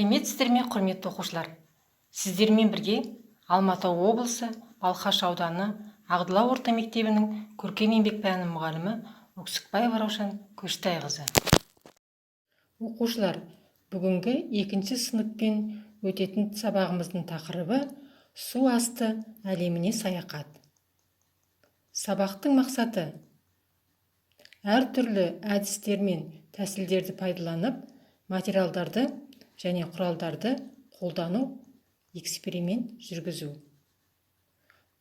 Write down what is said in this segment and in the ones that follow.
Сәлеметсіздер ме, құрметті оқушылар? Сіздермен бірге Алматы облысы Балқаш ауданы Ағдыла орта мектебінің көркем еңбек пәні мұғалімі Өксікбаева Раушан Көштайқызы. Оқушылар, бүгінгі 2 сыныппен өтетін сабағымыздың тақырыбы су асты әлеміне саяхат. Сабақтың мақсаты әртүрлі әдістер мен тәсілдерді пайдаланып, материалдарды және құралдарды қолдану, эксперимент жүргізу.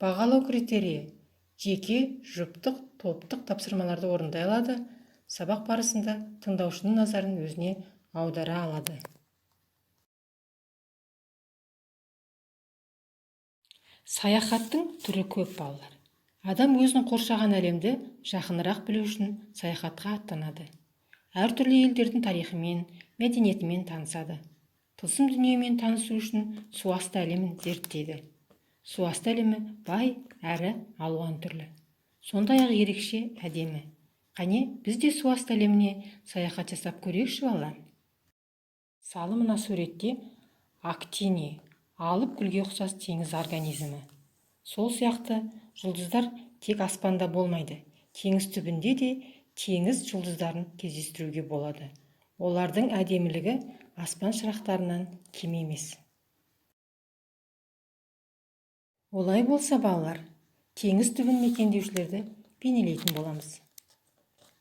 Бағалау критерийі: жеке, жұптық, топтық тапсырмаларды орындай алады, сабақ барысында тыңдаушының назарын өзіне аудара алады. Саяхаттың түрі көп, балалар. Адам өзін қоршаған әлемді жақынырақ білу үшін саяхатқа аттанады. Әртүрлі елдердің тарихымен, мәдениетімен танысады. Тылсым дүниемен танысу үшін суасты әлемін зерттейді. Суасты әлемі бай әрі алуан түрлі. Сондай-ақ ерекше әдемі. Қане, біз де суасты әлеміне саяхат жасап көрейікші, балалар. Салы мына суретте актиний, алып гүлге ұқсас теңіз организмі. Сол сияқты жұлдыздар тек аспанда болмайды. Теңіз түбінде де теңіз жұлдыздарын кездестіруге болады. Олардың әдемілігі аспан шырақтарынан кем емес. Олай болса, балалар, теңіз түбін мекендеушілерді бейнелейтін боламыз.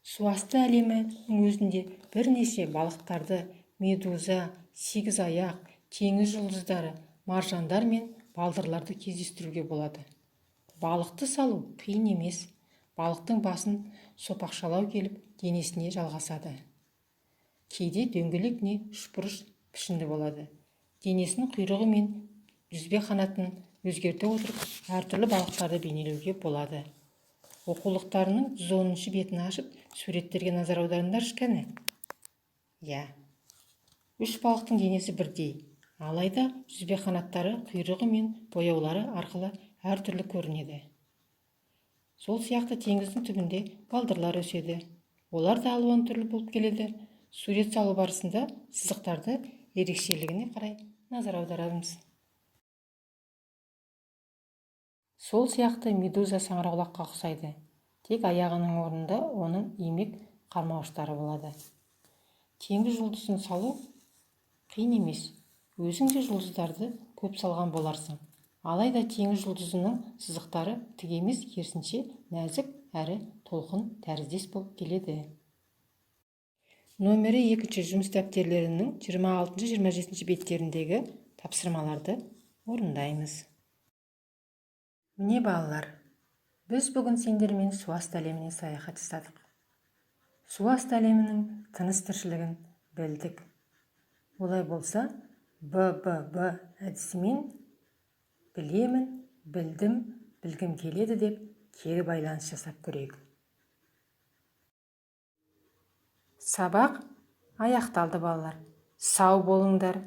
Суасты әлемінің өзінде бірнеше балықтарды, медуза, сегізаяқ, теңіз жұлдыздары, маржандар мен балдырларды кездестіруге болады. Балықты салу қиын емес. Балықтың басын сопақшалау келіп, денесіне жалғасады. Кейде дөңгелек не үшбұрыш пішінді болады. Денесінің құйрығы мен жүзбе қанатын өзгерте отырып, әртүрлі балықтарды бейнелеуге болады. Оқулықтарының 110 бетін ашып, суреттерге назар аударыңдаршы кәні. Үш балықтың денесі бірдей, алайда жүзбе қанаттары, құйрығы мен бояулары арқылы әртүрлі көрінеді. Сол сияқты теңіздің түбінде балдырлар өседі. Олар да алуан түрлі болып келеді. Сурет салу барысында сызықтарды ерекшелігіне қарай назар аударамыз. Сол сияқты медуза саңырауқұлаққа ұқсайды. Тек аяғының орнында оның имек қармауыштары болады. Теңіз жұлдызын салу қиын емес. Өзің де жұлдыздарды көп салған боларсың. Алайда теңіз жұлдызының сызықтары тік емес, керісінше нәзік әрі толқын тәріздес болып келеді. Нөмірі 2 жұмыс дәптерлерінің 26-27 беттеріндегі тапсырмаларды орындаймыз. Міне, балалар, біз бүгін сендермен суасты әлеміне саяхат жасадық. Суасты әлемінің тыныс тіршілігін білдік. Олай болса, ББ әдісімен білемін, білдім, білгім келеді деп кері байланыс жасап көрейік. Сабақ аяқталды, балалар. Сау болыңдар.